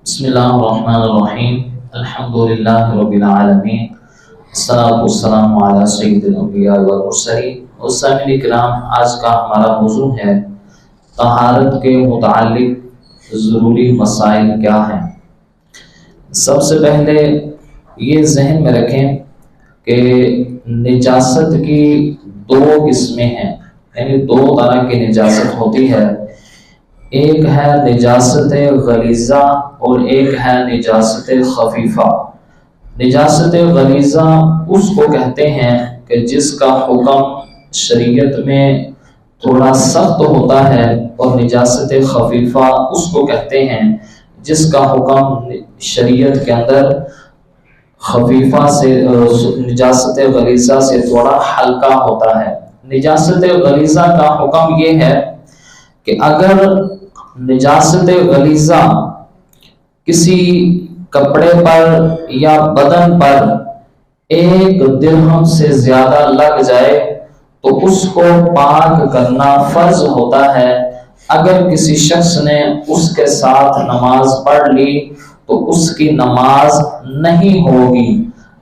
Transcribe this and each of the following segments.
بسم اللہ الرحمن الرحیم الحمدللہ رب العالمین الصلاۃ والسلام علی سید الانبیاء والمرسلین۔ سامعین اکرام، آج کا ہمارا موضوع ہے طہارت کے متعلق ضروری مسائل کیا ہیں۔ سب سے پہلے یہ ذہن میں رکھیں کہ نجاست کی دو قسمیں ہیں، یعنی دو طرح کی نجاست ہوتی ہے۔ ایک ہے نجاست غلیظہ اور ایک ہے نجاست خفیفہ۔ نجاست غلیظہ اس کو کہتے ہیں کہ جس کا حکم شریعت میں تھوڑا سخت ہوتا ہے، اور نجاست خفیفہ اس کو کہتے ہیں جس کا حکم شریعت کے اندر خفیفہ سے نجاست غلیظہ سے تھوڑا ہلکا ہوتا ہے۔ نجاست غلیظہ کا حکم یہ ہے کہ اگر نجاست غلیظہ کسی کپڑے پر یا بدن پر 1 درہم سے زیادہ لگ جائے تو اس کو پاک کرنا فرض ہوتا ہے۔ اگر کسی شخص نے اس کے ساتھ نماز پڑھ لی تو اس کی نماز نہیں ہوگی۔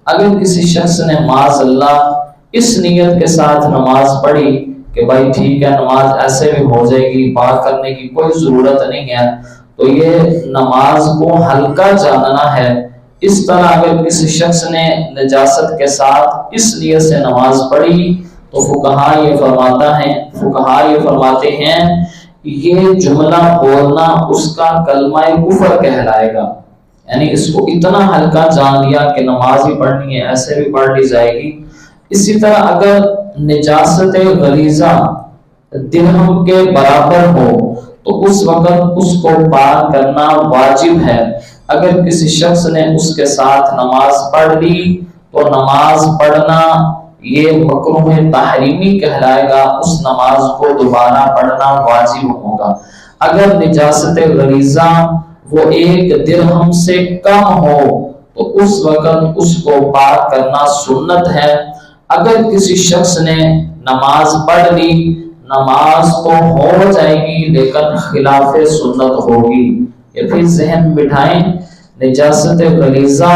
اگر کسی شخص نے معاذ اللہ اس نیت کے ساتھ نماز پڑھی کہ بھائی ٹھیک ہے نماز ایسے بھی ہو جائے گی، پاک کرنے کی کوئی ضرورت نہیں ہے، تو یہ نماز کو ہلکا جاننا ہے۔ اس طرح اگر کسی شخص نے نجاست کے ساتھ اس نیت سے نماز پڑھی تو فقہا یہ فرماتے ہیں یہ جملہ بولنا اس کا کلمہ کفر کہلائے گا، یعنی اس کو اتنا ہلکا جان لیا کہ نماز ہی پڑھنی ہے، ایسے بھی پڑھ لی جائے گی۔ اسی طرح اگر نجاست غلیظہ درہم کے برابر ہو تو اس وقت اس کو پاک کرنا واجب ہے۔ اگر کسی شخص نے اس کے ساتھ نماز پڑھ لی تو نماز پڑھنا یہ مکروہ تحریمی کہلائے گا، اس نماز کو دوبارہ پڑھنا واجب ہوگا۔ اگر نجاست غلیظہ وہ 1 درہم سے کم ہو تو اس وقت اس کو پاک کرنا سنت ہے۔ اگر کسی شخص نے نماز پڑھ لی، نماز تو ہو جائے گی لیکن خلاف سنت ہوگی۔ یہ پھر ذہن بٹھائیں، نجاست غلیظہ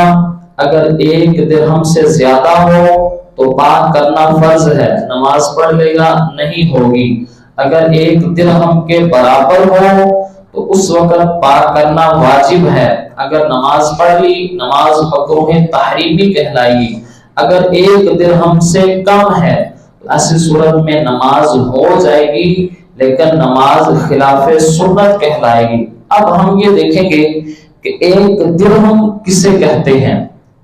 اگر 1 درہم سے زیادہ ہو تو پاک کرنا فرض ہے، نماز پڑھ لے گا نہیں ہوگی۔ اگر 1 درہم کے برابر ہو تو اس وقت پاک کرنا واجب ہے۔ اگر نماز پڑھ لی نماز مکروہ تحریمی کہلائے گی۔ اگر 1 درہم سے کم ہے ایسی صورت میں نماز ہو جائے گی لیکن نماز خلاف سنت کہلائے گی۔ اب ہم یہ دیکھیں گے کہ 1 درہم کسے کہتے ہیں۔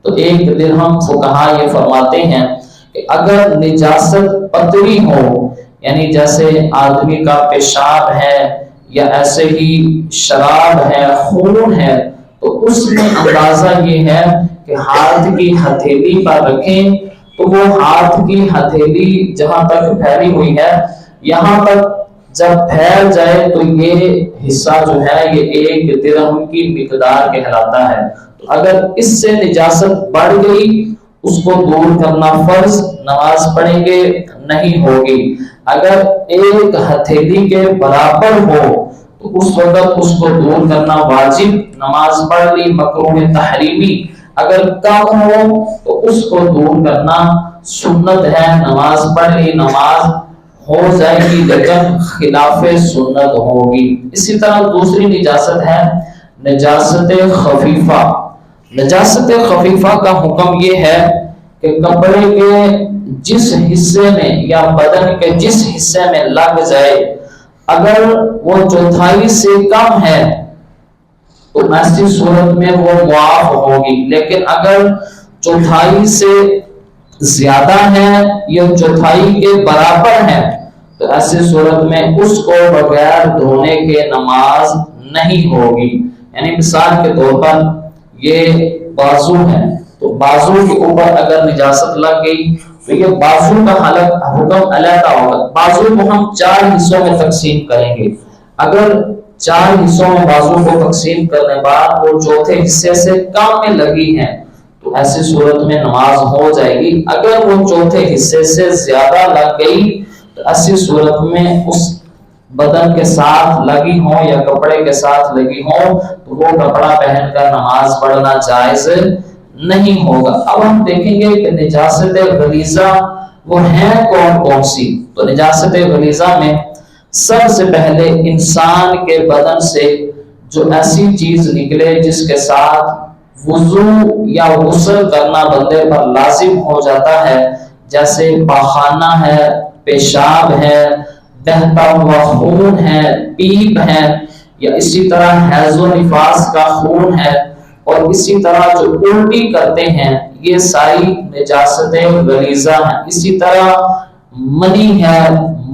تو 1 درہم فقہا یہ فرماتے ہیں کہ اگر نجاست پتلی ہو، یعنی جیسے آدمی کا پیشاب ہے یا ایسے ہی شراب ہے، خون ہے، تو اس میں اندازہ یہ ہے کہ ہاتھ کی ہتھیلی پر رکھیں تو وہ ہاتھ کی ہتھیلی جہاں تک پھیلی ہوئی ہے یہاں تک جب پھیل جائے تو یہ حصہ جو ہے یہ 1 درہم کی مقدار کہلاتا ہے۔ تو اگر اس سے نجاست بڑھ گئی اس کو دور کرنا فرض، نماز پڑھیں گے نہیں ہوگی۔ اگر 1 ہتھیلی کے برابر ہو تو اس وقت اس کو دور کرنا واجب، نماز پڑھ لی مکروہ تحریمی۔ اگر کم ہو تو اس کو دور کرنا سنت ہے، نماز پڑھ لی نماز ہو جائے گی لیکن خلاف سنت ہوگی۔ اسی طرح دوسری نجاست ہے نجاست خفیفہ۔ نجاست خفیفہ کا حکم یہ ہے کہ کپڑے کے جس حصے میں یا بدن کے جس حصے میں لگ جائے، اگر وہ 1/4 سے کم ہے تو ایسی صورت میں وہ معاف ہوگی، لیکن اگر 1/4 سے زیادہ ہے یا 1/4 کے برابر ہے تو ایسی صورت میں اس کو بغیر دھونے کے نماز نہیں ہوگی۔ یعنی مثال کے طور پر یہ بازو ہے، تو بازو کے اوپر اگر نجاست لگ گئی تو یہ بازو کا حکم علیحدہ ہوگا۔ بازو کو ہم 4 حصوں میں تقسیم کریں گے۔ اگر 4 حصوں میں بازو کو تقسیم کرنے بعد وہ 4تھے حصے سے کم میں لگی ہے تو ایسی صورت میں نماز ہو جائے گی۔ اگر وہ 4تھے حصے سے زیادہ لگ گئی تو ایسی صورت میں اس بدن کے ساتھ لگی ہو یا کپڑے کے ساتھ لگی ہو تو وہ کپڑا پہن کر نماز پڑھنا جائز نہیں ہوگا۔ اب ہم دیکھیں گے کہ نجاست غلیظہ وہ ہیں کون کون سی۔ تو نجاست غلیظہ میں سب سے پہلے انسان کے بدن سے جو ایسی چیز نکلے جس کے ساتھ وضو یا غسل کرنا بندے پر لازم ہو جاتا ہے، جیسے پاخانہ ہے، پیشاب ہے، بہتا ہوا خون ہے، پیپ ہے، یا اسی طرح حیض و نفاس کا خون ہے، اور اسی طرح جو الٹی کرتے ہیں، یہ ساری نجاست غلیظہ ہیں۔ اسی طرح منی ہے،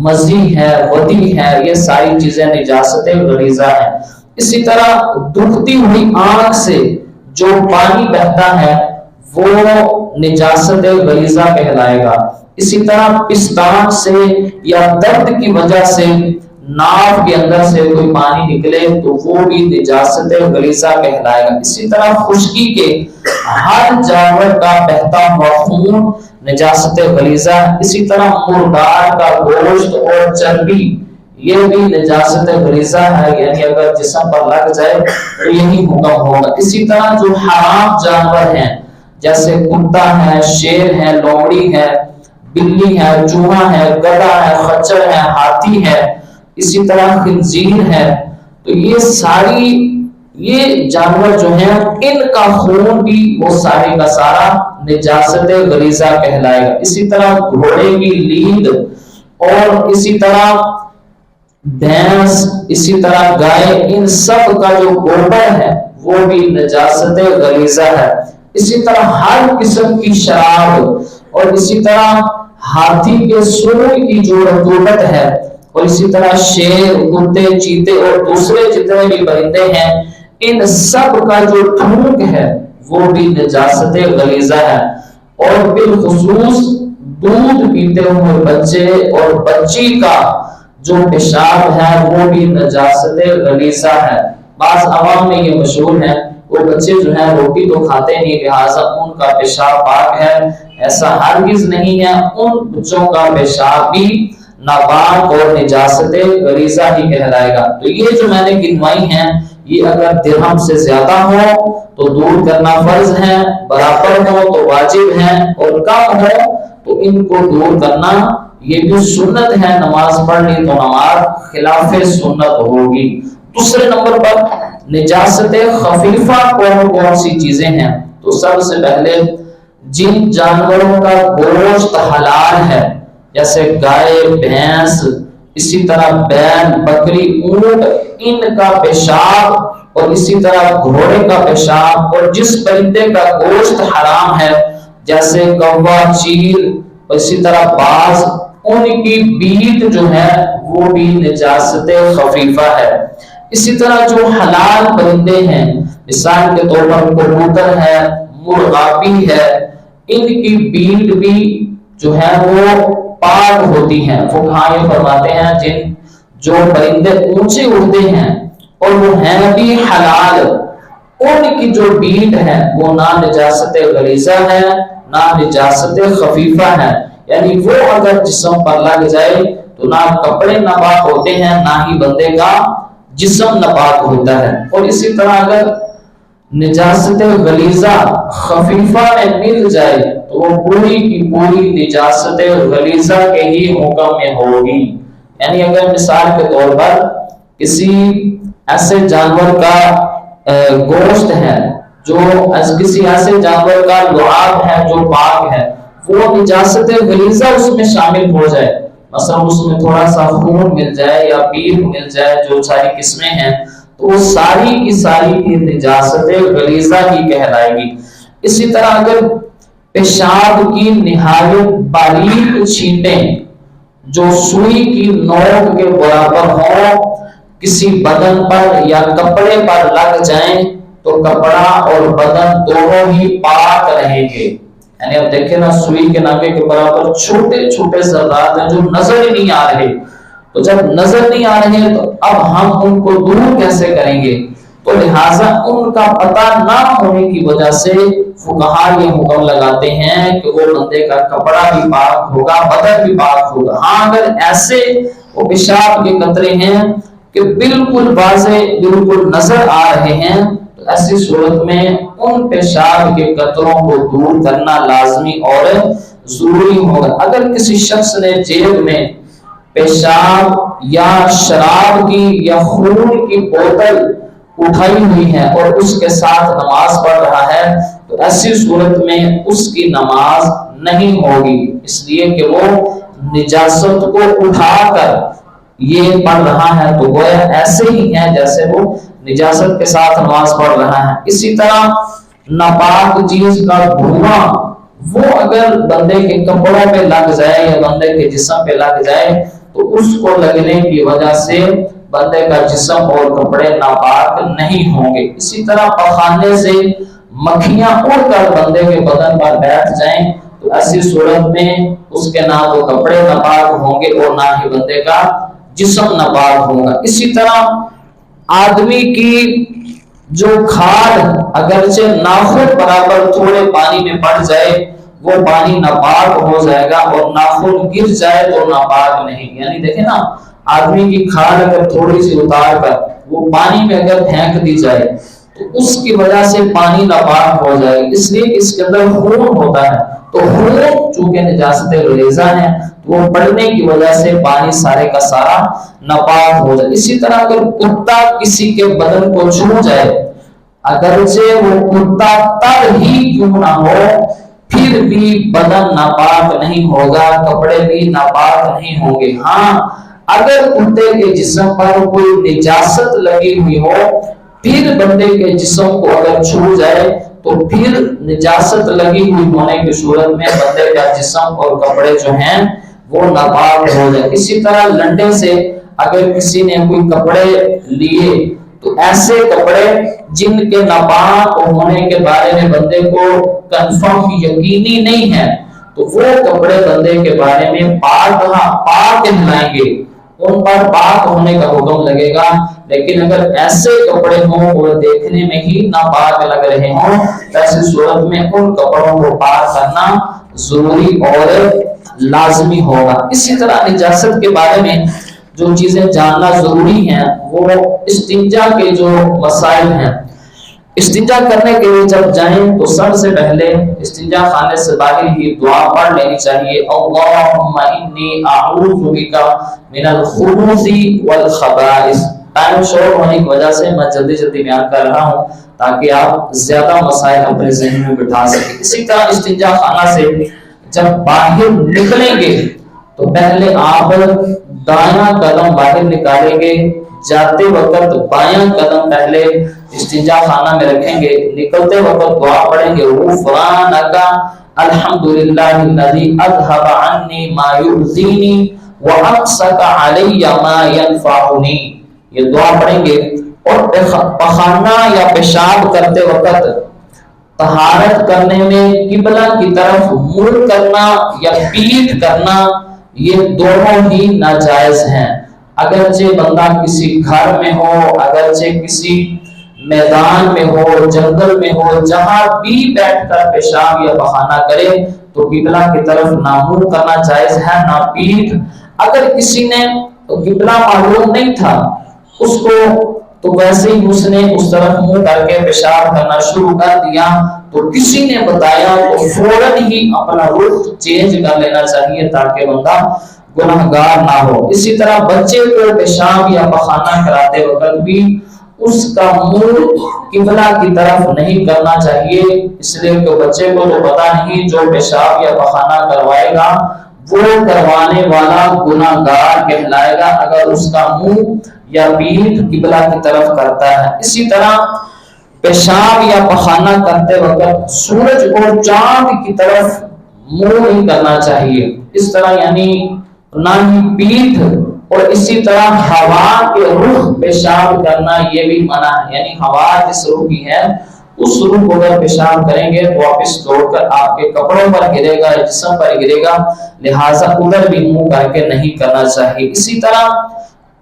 مزی ہے، ودی ہے، یہ ساری چیزیں نجاست غلیظہ ہیں۔ اسی طرح دکھتی ہوئی آنکھ سے جو پانی بہتا ہے وہ نجاست غلیظہ کہلائے گا۔ اسی طرح پستان سے یا درد کی وجہ سے ناف کے اندر سے کوئی پانی نکلے تو وہ بھی نجاست غلیظہ کہلائے گا۔ اسی طرح خشکی کے ہر جانور کا بہتا ہوا خون نجاست غلیظہ۔ اسی طرح مردار کا گوشت اور چربی یہ بھی نجاست غلیظہ ہے، یعنی اگر جسم پر لگ جائے تو یہی حکم ہوگا۔ اسی طرح جو حرام جانور ہیں جیسے کتا ہے، شیر ہے، لومڑی ہے، بلی ہے، چوہا ہے، گدھا ہے، خچر ہے، ہاتھی ہے، اسی طرح خنزیر ہے، تو یہ ساری یہ جانور جو ہیں ان کا خون بھی وہ سارے کا سارا نجاست غلیظہ کہلائے گا۔ اسی طرح گھوڑے کی لید اور اسی طرح بھینس، اسی طرح گائے، ان سب کا جو گوبر ہے وہ بھی نجاست غلیظہ ہے۔ اسی طرح ہر قسم کی شراب اور اسی طرح ہاتھی کے سور کی جو رطوبت ہے، اور اسی طرح شیر، کتے، چیتے اور دوسرے جتنے بھی پرندے ہیں ان سب کا جو تھوک ہے وہ بھی نجاست غلیظہ ہے۔ اور بالخصوص دودھ پیتے ہوئے بچے اور بچی کا جو پیشاب ہے وہ بھی نجاست غلیظہ ہے۔ بعض عوام میں یہ مشہور ہے وہ بچے جو ہیں روٹی تو کھاتے نہیں لہٰذا ان کا پیشاب پاک ہے، ایسا ہرگز نہیں ہے۔ ان بچوں کا پیشاب بھی ناپاک اور نجاست غلیظہ ہی کہلائے گا۔ تو یہ جو میں نے گنوائی ہیں یہ اگر درہم سے زیادہ ہو تو دور کرنا فرض ہے، برابر ہو تو واجب ہے، اور کم ہو تو ان کو دور کرنا یہ بھی سنت ہے۔ نماز پڑھ لی تو نماز خلاف سنت ہوگی۔ دوسرے نمبر پر نجاست خفیفہ کون کون سی چیزیں ہیں؟ تو سب سے پہلے جن جانوروں کا گوشت حلال ہے جیسے گائے، بھینس، اسی طرح بیل، بکری، اونٹ، ان کا پیشاب اور اسی طرح گھوڑے کا پیشاب، اور جس پرندے کا گوشت حرام ہے جیسے کوا، چیل اور اسی طرح باز، ان کی بیٹ جو ہے وہ بھی نجاست خفیفہ ہے۔ اسی طرح جو حلال پرندے ہیں مثال کے طور پر کبوتر ہے، مرغابی ہے، ان کی بیٹ بھی جو ہے وہ پاک ہوتی ہیں۔ فقہاء یہ فرماتے ہیں جن جو پرندے اونچے اڑتے ہیں اور وہ ہیں بھی حلال، ان کی جو بیٹ ہے وہ نہ نجاست غلیظہ ہے نہ نجاست خفیفہ ہے، یعنی وہ اگر جسم پر لگ جائے تو نہ کپڑے ناپاک ہوتے ہیں نہ ہی بندے کا جسم ناپاک ہوتا ہے۔ اور اسی طرح اگر نجاست غلیظہ خفیفہ میں مل جائے تو وہ پوری کی پوری نجاست غلیظہ کے ہی حکم میں ہوگی۔ یعنی اگر مثال کے طور پر کسی ایسے جانور کا گوشت ہے جو کسی ایسے جانور کا لعاب ہے جو پاک ہے، وہ نجاست غلیظہ اس میں شامل ہو جائے، مثلا اس میں تھوڑا سا خون مل جائے یا پیپ مل جائے، جو ساری قسمیں ہیں تو وہ ساری کی ساری کی نجاست غلیظہ ہی کہلائے گی۔ اسی طرح اگر پیشاب کی نہایت باریک چھینٹیں جو سوئی کی نوک کے برابر ہوں کسی بدن پر یا کپڑے پر لگ جائیں تو کپڑا اور بدن دونوں ہی پاک رہیں گے۔ یعنی اب دیکھیں نا سوئی کے ناکے کے برابر چھوٹے چھوٹے ذرات ہیں جو نظر ہی نہیں آ رہے، تو جب نظر نہیں آ رہے تو اب ہم ان کو دور کیسے کریں گے؟ تو لہٰذا ان کا پتہ نہ ہونے کی وجہ سے فقہاء یہ حکم لگاتے ہیں کہ وہ بندے کا کپڑا بھی پاک ہوگا، بدن بھی پاک ہوگا۔ ہاں اگر ایسے وہ پیشاب کے قطرے ہیں کہ بالکل واضح بالکل نظر آ رہے ہیں، تو ایسی صورت میں ان پیشاب کے قطروں کو دور کرنا لازمی اور ضروری ہوگا۔ اگر کسی شخص نے جیب میں پیشاب یا شراب کی یا خون کی بوتل اٹھائی ہوئی ہے اور اس کے ساتھ نماز پڑھ رہا ہے تو ایسی صورت میں اس کی نماز نہیں ہوگی، اس لیے کہ وہ نجاست کو اٹھا کر یہ پڑھ رہا ہے تو گویا ایسے ہی ہے جیسے وہ نجاست کے ساتھ نماز پڑھ رہا ہے۔ اسی طرح ناپاک چیز کا دھواں وہ اگر بندے کے کپڑوں پہ لگ جائے یا بندے کے جسم پہ لگ جائے تو اس کو لگنے کی وجہ سے بندے کا جسم اور کپڑے ناپاک نہیں ہوں گے۔ اسی طرح پخانے سے مکھیاں اڑ کر بندے کے بدن پر بیٹھ جائیں تو ایسی صورت میں اس کے نہ تو کپڑے ناپاک ہوں گے اور نہ ہی بندے کا جسم ناپاک ہوگا۔ اسی طرح آدمی کی جو کھال اگرچہ ناخن برابر تھوڑے پانی میں پڑ جائے وہ پانی ناپاک ہو جائے گا اور ناخن گر جائے تو ناپاک نہیں، یعنی دیکھیں نا آدمی کی کھال اگر تھوڑی سی اتار کر وہ پانی میں اگر پھینک دی جائے تو اس کی وجہ سے پانی ناپاک ہو جائے گا، اس لیے اس کے اندر خون ہوتا ہے تو خون چونکہ نجاست غلیظہ ہے وہ پڑنے کی وجہ سے پانی سارے کا سارا ناپاک ہو جائے۔ اسی طرح اگر کتا کسی کے بدن کو چھو جائے اگرچہ وہ کتا تر ہی کیوں نہ ہو پھر بھی بدن ناپاک نہیں ہوگا، کپڑے بھی ناپاک نہیں ہوں گے۔ ہاں اگر کتے کے جسم پر کوئی نجاست لگی ہوئی ہو پھر بندے کے جسم کو اگر چھو جائے تو پھر نجاست لگی ہوئی ہونے کی صورت میں بندے کا جسم اور کپڑے جو ہیں وہ ناپاک ہو جائے۔ اسی طرح لنڈے سے اگر کسی نے کوئی کپڑے لیے تو ایسے کپڑے جن کے ناپاک ہونے کے بارے میں بندے کو کنفرم یقینی نہیں ہے تو وہ کپڑے بندے کے بارے میں پاک کہلائیں گے، ان پر پاک ہونے کا حکم لگے گا۔ لیکن اگر ایسے کپڑے ہوں اور دیکھنے میں ہی ناپاک لگ رہے ہوں ایسی صورت میں ان کپڑوں کو پاک کرنا ضروری اور لازمی ہوگا۔ اسی طرح نجاست کے بارے میں جو چیزیں جاننا ضروری ہیں وہ استنجا کے جو مسائل ہیں۔ استنجا کرنے کے لیے جب جائیں تو سب سے پہلے استنجا خانے سے باہر ہی دعا پڑھ لینی چاہیے، اللہم انی اعوذ بک من الخبث والخبائث۔ ٹائم شورٹ ہونے کی وجہ سے میں جلدی بیان کر رہا ہوں تاکہ آپ زیادہ مسائل اپنے ذہن میں بٹھا سکیں۔ اسی طرح استنجا خانہ سے جب باہر نکلیں گے تو پہلے آپ دایاں قدم باہر نکالیں گے، جاتے وقت بایاں قدم پہلے استنجا خانہ میں رکھیں گے، نکلتے وقت دعا پڑھیں گے غفرانک الحمدللہ الذی اذھب عنی ما یؤذینی وامسک علی ما ینفعنی، یہ دعا پڑھیں گے۔ اور پخانہ یا پیشاب کرتے وقت طہارت کرنے میں قبلہ کی طرف منہ کرنا یا پیٹھ کرنا یہ دونوں ہی ناجائز ہیں۔ اگرچہ بندہ کسی گھر میں ہو، اگرچہ کسی میدان میں ہو، جنگل میں ہو، جہاں بھی بیٹھ کر پیشاب یا پخانہ کرے تو قبلہ کی طرف نہ منہ کرنا جائز ہے نہ پیٹھ۔ اگر کسی نے قبلہ معلوم نہیں تھا اس کو تو ویسے ہی اس نے اس طرف منہ کر کے پیشاب کرنا شروع کر دیا تو کسی نے بتایا تو فوراً ہی اپنا رخ چینج کر لینا چاہیے تاکہ بندہ گناہگار نہ ہو۔ اسی طرح بچے کو پیشاب یا پخانہ کراتے وقت بھی اس کا منہ قبلہ کی طرف نہیں کرنا چاہیے، اس لیے کہ بچے کو تو پتہ نہیں جو پیشاب یا پخانہ کروائے گا وہ کروانے والا گناہگار کہلائے گا اگر اس کا منہ یا پیٹھ قبلہ کی طرف کرتا ہے۔ اسی طرح پیشاب یا پخانہ کرتے وقت سورج اور چاند کی طرف منہ نہیں کرنا چاہیے، اس طرح یعنی نہ ہی پیٹھ، اور اسی طرح ہوا کے رخ پیشاب کرنا یہ بھی منع ہے، یعنی ہوا جس رخ کی ہے اس رخ کو اگر پیشاب کریں گے تو واپس دوڑ کر آپ کے کپڑوں پر گرے گا، جسم پر گرے گا، لہٰذا ادھر بھی منہ کر کے نہیں کرنا چاہیے۔ اسی طرح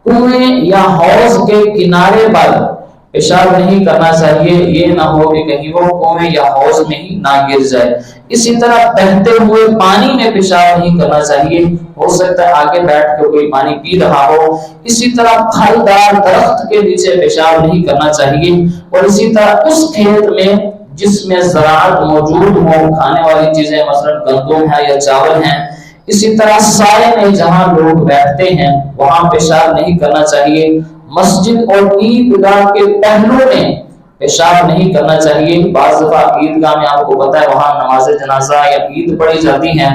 کنویں یا حوض کے کنارے پر پیشاب نہیں کرنا چاہیے، یہ نہ ہو کہ کہیں وہ کنویں یا حوض میں ہی نہ گر جائے۔ اسی طرح بہتے ہوئے پانی میں پیشاب نہیں کرنا چاہیے، ہو سکتا ہے آگے بیٹھ کے کوئی پانی پی رہا ہو۔ اسی طرح پھلدار درخت کے نیچے پیشاب نہیں کرنا چاہیے، اور اسی طرح اس کھیت میں جس میں زراعت موجود ہو، کھانے والی چیزیں مثلا گندم ہے یا چاول ہیں، اسی طرح سائے میں جہاں لوگ بیٹھتے ہیں وہاں پیشاب نہیں کرنا چاہیے۔ مسجد اور عیدگاہ کے پہلو میں پیشاب نہیں کرنا چاہیے۔ بعض دفعہ عیدگاہ میں آپ کو پتہ ہے وہاں نماز جنازہ یا عید پڑھی جاتی ہے۔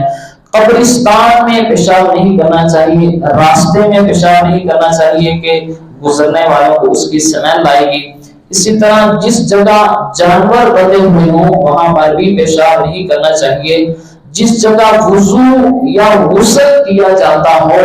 قبرستان میں پیشاب نہیں کرنا چاہیے، راستے میں پیشاب نہیں کرنا چاہیے کہ گزرنے والوں کو اس کی سمیل آئے گی۔ اسی طرح جس جگہ جانور بندھے ہوئے ہوں وہاں پر بھی پیشاب نہیں کرنا چاہیے۔ جس جگہ وضو یا غسل کیا جاتا ہو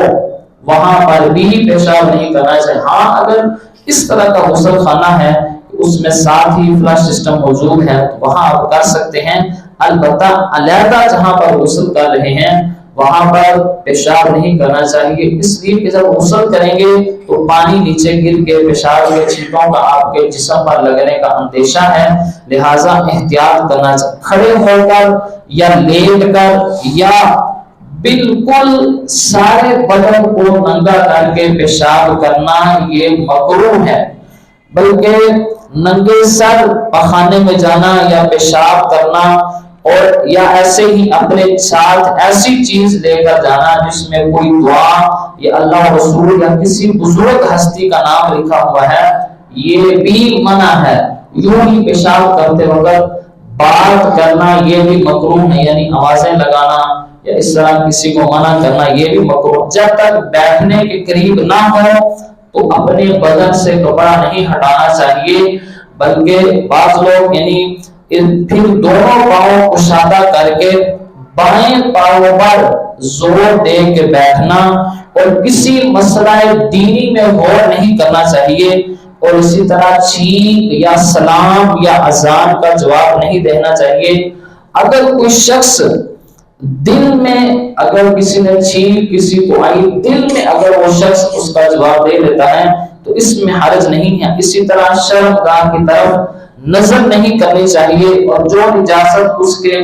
وہاں پر بھی پیشاب نہیں کرنا چاہیے۔ ہاں اگر اس طرح کا غسل خانہ ہے اس میں ساتھ ہی فلش سسٹم موجود ہے تو وہاں آپ کر سکتے ہیں، البتہ علیحدہ جہاں پر غسل کر رہے ہیں وہاں پر پیشاب نہیں کرنا چاہیے، اس لیے کہ جب غسل کریں گے تو پانی نیچے گر کے پیشاب کے چھینٹوں کا آپ کے جسم پر لگنے کا اندیشہ ہے، لہٰذا احتیاط کرنا چاہیے۔ کھڑے ہو کر یا لیٹ کر یا بالکل سارے بدن کو ننگا کر کے پیشاب کرنا یہ مکروہ ہے، بلکہ ننگے سر پخانے میں جانا یا پیشاب کرنا اور یا ایسے ہی اپنے ساتھ ایسی چیز لے کر جانا جس میں کوئی دعا یا اللہ رسول یا کسی بزرگ ہستی کا نام لکھا ہوا ہے یہ بھی منع ہے۔ یوں ہی پیشاب کرتے وقت بات کرنا یہ بھی مکروہ ہے، یعنی آوازیں لگانا یا اس طرح کسی کو منع کرنا یہ بھی مکروہ۔ جب تک بیٹھنے کے قریب نہ ہو تو اپنے بدن سے کپڑا نہیں ہٹانا چاہیے، بلکہ بعض لوگ یعنی پھر دونوں پاؤں کشادہ کر کے بائیں پاؤں پر زور دے کے بیٹھنا اور کسی مسئلہ دینی میں غور نہیں کرنا چاہیے، اور اسی طرح چھینک یا سلام یا اذان کا جواب نہیں دینا چاہیے۔ اگر کوئی شخص دل میں اگر کسی نے چھینک کسی کو آئی دل میں اگر وہ شخص اس کا جواب دے دیتا ہے تو اس میں حرج نہیں ہے۔ اسی طرح شرمگاہ کی طرف نظر نہیں کرنی چاہیے، اور جو نجاست اس کے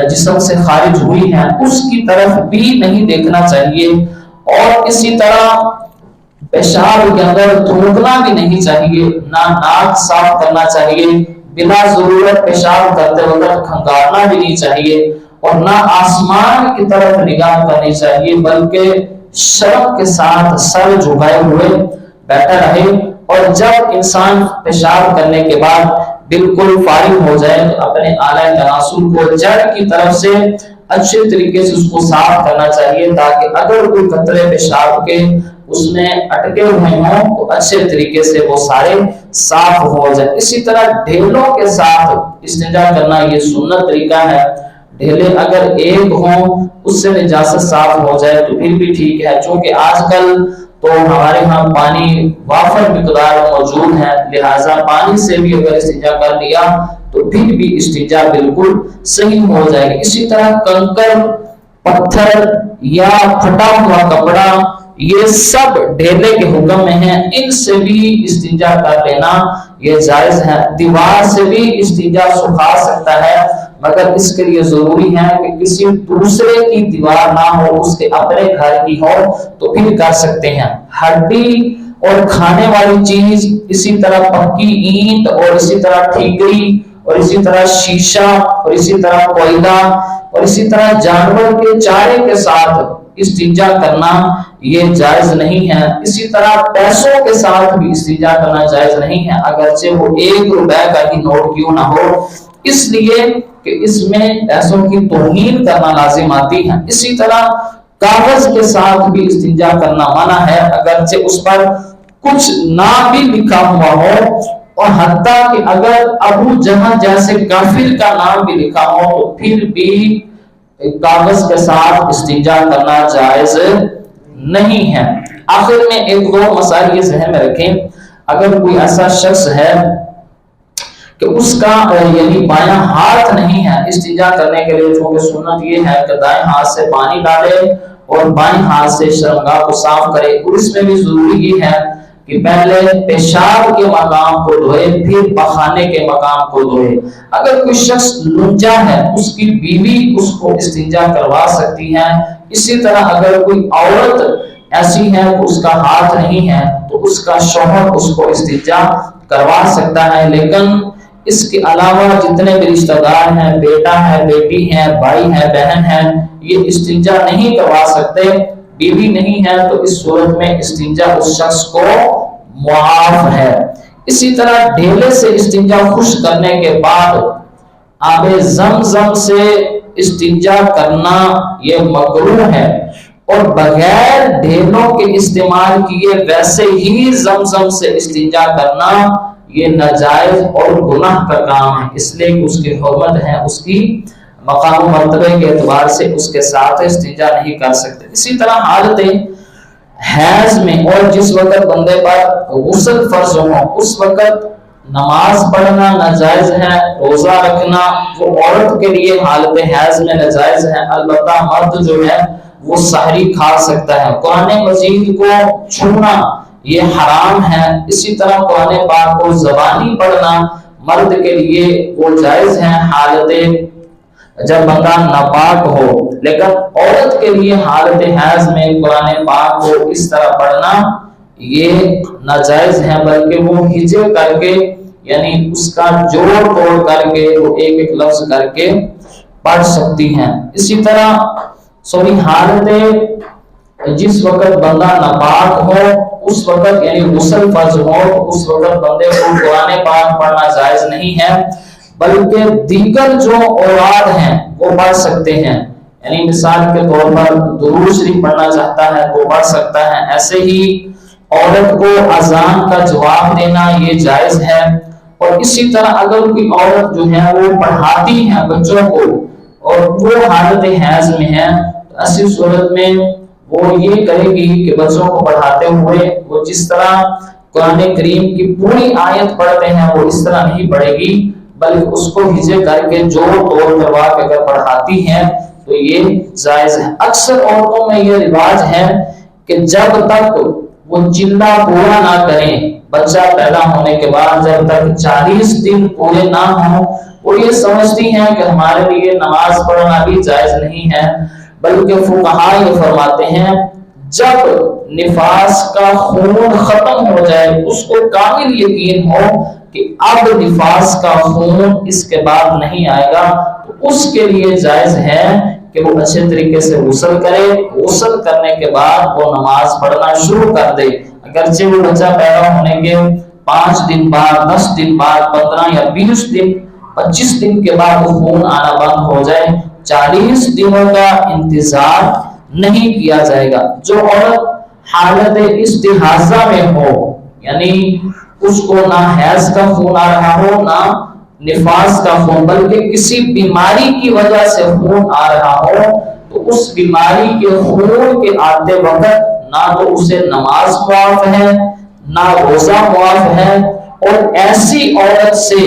جسم سے خارج ہوئی ہے اس کی طرف بھی نہیں دیکھنا چاہیے، اور اسی طرح پیشاب کے اندر تھوکنا بھی نہیں چاہیے، نہ ناک صاف کرنا چاہیے، بلا ضرورت پیشاب کرتے وقت کھنگالنا بھی نہیں چاہیے، اور نہ آسمان کی طرف نگاہ کرنی چاہیے، بلکہ شرم کے ساتھ سر جھکائے ہوئے بیٹھا رہے۔ اور جب انسان پیشاب کرنے کے بعد بالکل فارغ ہو جائے تو اپنے اعلی تناسل کو جڑ کی طرف سے اچھے طریقے سے اس کو صاف کرنا چاہیے، تاکہ اگر کوئی قطرے پیشاب کے اس میں اٹکے ہوئے ہوں تو اچھے طریقے سے وہ سارے صاف ہو جائے۔ اسی طرح ڈھیلوں کے ساتھ استنجا کرنا یہ سنت طریقہ ہے، ڈھیلے اگر ایک ہوں اس سے نجاست صاف ہو جائے تو پھر بھی ٹھیک ہے، چونکہ آج کل تو ہمارے ہاں پانی وافر مقدار موجود ہے، لہٰذا پانی سے بھی اگر استنجا کر لیا تو پھر بھی استنجا بالکل صحیح ہو جائے گی۔ اسی طرح کنکر، پتھر یا پھٹا ہوا کپڑا یہ سب ڈھیلے کے حکم میں ہیں، ان سے بھی استنجا کر لینا یہ جائز ہے۔ دیوار سے بھی استنجا سکھا سکتا ہے، مگر اس کے لیے ضروری ہے کہ کسی دوسرے کی دیوار نہ ہو، اس کے اپنے گھر کی ہو تو پھر کر سکتے ہیں۔ ہڈی اور کھانے والی چیز، اسی طرح پکی اینٹ اور اسی طرح ٹھیکری اور اسی طرح شیشہ اور اسی طرح کوئلہ اور اسی طرح جانور کے چارے کے ساتھ استنجا کرنا یہ جائز نہیں ہے۔ اسی طرح پیسوں کے ساتھ بھی استنجا کرنا جائز نہیں ہے، اگرچہ وہ 1 روپے کا ہی نوٹ کیوں نہ ہو، اس لیے کہ اس میں پیسوں کی توہین کرنا لازم آتی ہے۔ اسی طرح کاغذ کے ساتھ بھی استنجا کرنا منع ہے، اگرچہ اس پر کچھ نام بھی لکھا ہوا ہو، اور حتیٰ کہ اگر ابو جہل جیسے کافر کا نام بھی لکھا ہو تو پھر بھی کاغذ کے ساتھ استنجا کرنا جائز نہیں ہے۔ آخر میں 1-2 مسائل یہ ذہن میں رکھیں، اگر کوئی ایسا شخص ہے کہ اس کا یعنی بایاں ہاتھ نہیں ہے استنجا کرنے کے لیے، چونکہ سنت یہ ہے کہ دائیں ہاتھ سے پانی ڈالے اور بائیں ہاتھ سے شرمگاہ کو صاف کرے، اور اس میں بھی ضروری یہ ہے کہ پہلے پیشاب کے مقام کو دھوئے پھر پخانے کے مقام کو دھوئے۔ اگر کوئی شخص لنجا ہے اس کی بیوی اس کو استنجا کروا سکتی ہے، اسی طرح اگر کوئی عورت ایسی ہے کہ اس کا ہاتھ نہیں ہے تو اس کا شوہر اس کو استنجا کروا سکتا ہے، لیکن اس کے علاوہ جتنے بھی رشتہ دار ہیں، بیٹا ہے، بیٹی ہے، بھائی ہے، بہن ہے، یہ استنجا نہیں کروا سکتے۔ بیوی نہیں ہے تو اس صورت میں استنجا اس شخص کو معاف ہے۔ اسی طرح ڈھیلے سے استنجا خشک کرنے کے بعد آب زمزم سے استنجا کرنا یہ مکروہ ہے، اور بغیر ڈھیلوں کے استعمال کیے ویسے ہی زمزم سے استنجا کرنا یہ ناجائز اور گناہ کا کام ہے، اس لیے کہ اس کی حرمت ہے، اس کی مقام و مرتبے کے اعتبار سے اس کے ساتھ استنجا نہیں کر سکتے۔ اسی طرح حالت حیض میں اور جس وقت بندے پر غسل فرض ہو اس وقت نماز پڑھنا ناجائز ہے، روزہ رکھنا جو عورت کے لیے حالت حیض میں ناجائز ہے، البتہ مرد جو ہے وہ سحری کھا سکتا ہے۔ قرآن مجید کو چھونا یہ حرام ہے، اسی طرح قرآن پاک کو زبانی پڑھنا مرد کے لیے وہ جائز ہے حالت جب بندہ ناپاک ہو، لیکن عورت کے لیے حالت حیض میں قرآن پاک کو اس طرح پڑھنا یہ ناجائز ہے، بلکہ وہ ہجے کر کے یعنی اس کا جوڑ توڑ کر کے وہ ایک ایک لفظ کر کے پڑھ سکتی ہیں۔ اسی طرح حالت جس وقت بندہ ناپاک ہو اس وقت یعنی غسل فرض ہو تو اس وقت بندے کو قرآن پاک پڑھنا جائز نہیں ہے، بلکہ دیگر جو اوراد ہیں وہ پڑھ سکتے ہیں، یعنی مثال کے طور پر درود شریف پڑھنا چاہتا ہے وہ پڑھ سکتا ہے۔ ایسے ہی عورت کو اذان کا جواب دینا یہ جائز ہے، اور اسی طرح اگر کوئی عورت جو ہے وہ پڑھاتی ہے بچوں کو اور وہ حالت حیض میں ہے تو ایسی صورت میں وہ یہ کرے گی کہ بچوں کو پڑھاتے ہوئے وہ جس طرح قرآن کریم کی پوری آیت پڑھتے ہیں وہ اس طرح نہیں پڑھے گی، بلکہ اس کو ہجے کر کے جوڑ توڑ کروا کے اگر پڑھاتی ہے تو یہ جائز ہے۔ اکثر عورتوں میں یہ رواج ہے کہ جب تک وہ چلہ پورا نہ کریں، بچہ پیدا ہونے کے بعد جب تک 40 دن پورے نہ ہوں، وہ یہ سمجھتی ہیں کہ ہمارے لیے نماز پڑھنا بھی جائز نہیں ہے، بلکہ فقہاء یہ فرماتے ہیں جب نفاس کا خون ختم ہو جائے، اس کو کامل یقین ہو کہ اب نفاس کا خون اس کے بعد نہیں آئے گا، تو اس کے لیے جائز ہے کہ وہ اچھے طریقے سے غسل کرے، غسل کرنے کے بعد وہ نماز پڑھنا شروع کر دے۔ اگرچہ وہ بچہ پیدا ہونے کے 5 دن بعد، 10 دن بعد، 15 یا 20 دن، 25 دن کے بعد وہ خون آنا بند ہو جائے، 40 دنوں کا انتظار نہیں کیا جائے گا۔ جو عورت حالت استحاضہ میں ہو، یعنی اس کو نہ حیض کا خون آ رہا ہو نہ نفاس کا خون، بلکہ کسی بیماری کی وجہ سے خون آ رہا ہو، تو اس بیماری کے خون کے آتے وقت نہ تو اسے نماز معاف ہے نہ روزہ معاف ہے، اور ایسی عورت سے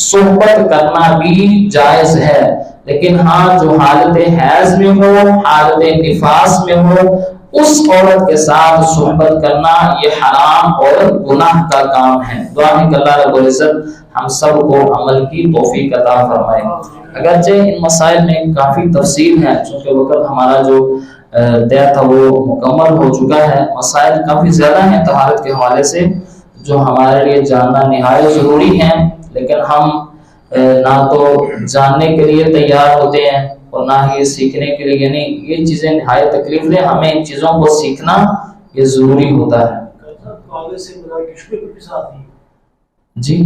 صحبت کرنا بھی جائز ہے۔ لیکن ہاں جو حالت حیض میں ہو، حالت نفاس میں ہو، اس عورت کے ساتھ صحبت کرنا یہ حرام اور گناہ کا کام ہے۔ دعا ہے کہ اللہ رب العزت ہم سب کو عمل کی توفیق عطا فرمائے۔ اگرچہ ان مسائل میں کافی تفصیل ہے، چونکہ وقت ہمارا جو طے تھا وہ مکمل ہو چکا ہے، مسائل کافی زیادہ ہیں طہارت کے حوالے سے جو ہمارے لیے جاننا نہایت ضروری ہے، لیکن ہم نہ تو جاننے کے لیے تیار ہوتے ہیں اور نہ ہی سیکھنے کے لیے، یعنی یہ چیزیں نہایت تکلیف دہ، ہمیں ان چیزوں کو سیکھنا یہ ضروری ہوتا ہے۔ جی